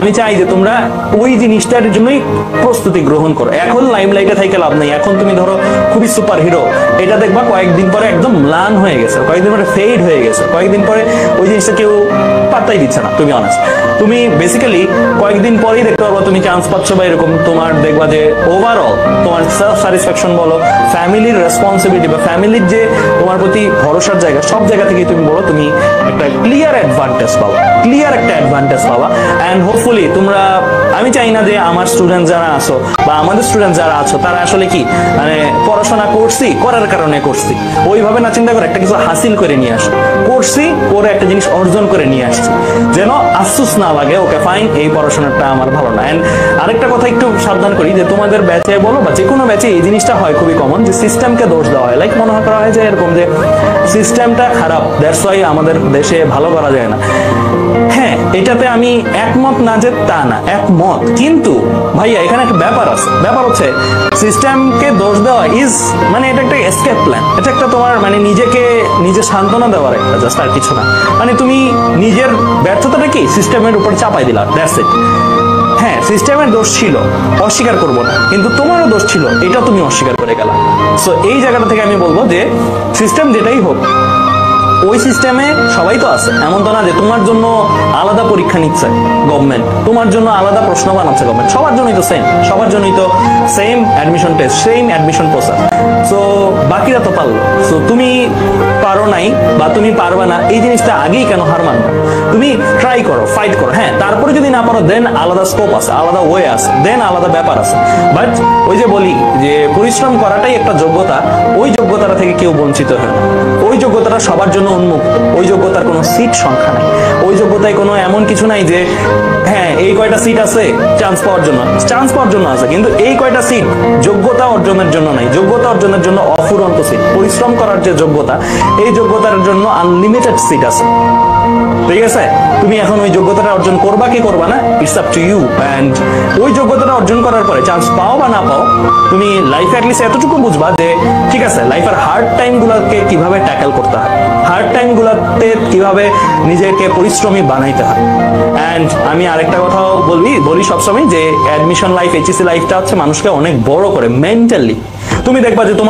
আমি চাই যে তোমরা ওই জিনিসটার জন্যই প্রস্তুতি গ্রহণ করো। এখন লাইমলাইটে থেকে লাভ নেই। এখন তুমি ধরো খুবই সুপার হিরো, এটা দেখবা কয়েকদিন পরে একদম ম্লান হয়ে গেছে, কয়েকদিন পরে ফেড হয়ে গেছে, কয়েকদিন পরে ওই জিনিসটা কেউ পাত্তাই দিচ্ছে না। তুমি অনেস্ট, তুমি বেসিক্যালি কয়েকদিন পরেই দেখতে পারবো তুমি চান্স পাচ্ছ বা এরকম। তোমার দেখবা যে ওভারঅল তোমার সেলফ স্যাটিসফ্যাকশন বলো, ফ্যামিলির রেসপন্সিবিলিটি বা ফ্যামিলির যে তোমার প্রতি ভরসার জায়গা, সব জায়গা থেকে তুমি বলো তুমি একটা ক্লিয়ার অ্যাডভান্টেজ পাবা, ক্লিয়ার একটা অ্যাডভান্টেজ পাবা। অ্যান্ড হোপফুলি তোমরা, আমি চাই না যে আমার স্টুডেন্ট যারা আছো বা আমাদের স্টুডেন্ট যারা আছো তারা আসলে কি মানে পড়াশোনা করছি করার কারণে করছি ওইভাবে না চিন্তা করে একটা কিছু হাসিল করে নিয়ে আসো, করছি করে একটা জিনিস অর্জন করে নিয়ে আসছি, যেন আফসোস না লাগে ওকে ফাইন এই পড়াশোনাটা আমার ভালো না। এন্ড আরেকটা কথা একটু সাবধান করি যে তোমাদের ব্যাচে বলো বা যে কোনো ব্যাচে এই জিনিসটা হয় খুবই কমন যে সিস্টেমকে দোষ দেওয়া হয়। লাইক মনে করা হয় যে এরকম যে সিস্টেমটা খারাপ, দ্যাটস ওয়াই আমাদের দেশে ভালো করা যায় না। হ্যাঁ, এটাতে আমি একমত না যে তা না, একমত, কিন্তু ভাইয়া এখানে একটা ব্যাপার আছে। ব্যাপার হচ্ছে সিস্টেমকে দোষ দেওয়া ইজ মানে এটা একটা এসকেপ প্ল্যান, এটা একটা তোমার মানে নিজেকে নিজে সান্ত্বনা দেওয়ার একটা, জাস্ট আর কিছু না। মানে তুমি নিজের ব্যর্থতাটা কি সিস্টেমের উপর চাপাই দিলা, দ্যাটস ইট। হ্যাঁ, সিস্টেমের দোষ ছিল, অস্বীকার করবো না, কিন্তু তোমারও দোষ ছিল, এটা তুমি অস্বীকার করে গেলা। সো এই জায়গাটা থেকে আমি বলবো যে সিস্টেম যেটাই হোক, ওই সিস্টেমে সবাই তো আছে। এমন তো না যে তোমার জন্য আলাদা পরীক্ষা নিচ্ছে গভর্নমেন্ট, তোমার জন্য আলাদা প্রশ্ন বানাচ্ছে গভর্নমেন্ট, সবার জন্যই তো সেম, সবার জন্যই তো same admission test, same admission process. So বাকিরা তো পারলো, সো তুমি পারো নাই বা তুমি পারবা না এই জিনিসটা আগেই কেন হার মানবো? তুমি ট্রাই করো, ফাইট করো, হ্যাঁ, তারপরে যদি না পারো দেন আলাদা স্কোপ আছে, আলাদা ওয়ে আছে, দেন আলাদা ব্যাপার আছে। বাট ওই যে বলি যে পরিশ্রম করাটাই একটা যোগ্যতা, ওই যোগ্যতাটা থেকে কেউ বঞ্চিত হয় না। ওই যোগ্যতাটা সবার জন্য উন্মুক্ত, ওই যোগ্যতার কোনো সিট সংখ্যা নাই, ওই যোগ্যতায় কোনো এমন কিছু নাই যে হ্যাঁ এই কয়টা সিট আছে চান্স পাওয়ার জন্য, চান্স পাওয়ার জন্য আছে, কিন্তু এই কয়টা সিট যোগ্যতা অর্জনের জন্য নাই। যোগ্যতা অর্জনের জন্য অফুরন্ত সিট, পরিশ্রম করার যে যোগ্যতা, এই যোগ্যতার জন্য আনলিমিটেড সিট আছে। ঠিক আছে, তুমি এখন ওই যোগ্যতাটা অর্জন করবা কি করবা না, it's up to you. And ওই যোগ্যতাটা অর্জন করার পরে চান্স পাও বা না পাও, তুমি লাইফে অ্যাটলিস্ট এতটুকু বুঝবা যে ঠিক আছে লাইফের হার্ড টাইম গুলাকে কিভাবে ট্যাকেল করতে হয়, হার্ড টাইম গুলাতে কিভাবে নিজেকে পরিশ্রমী বানাইতে হয়। অ্যান্ড আমি আরেকটা কথাও বলি সবসময় যে অ্যাডমিশন লাইফ, এইচএসসি লাইফটা হচ্ছে মানুষকে অনেক বড় করে মেন্টালি। তুমি দেখবা যে তোমার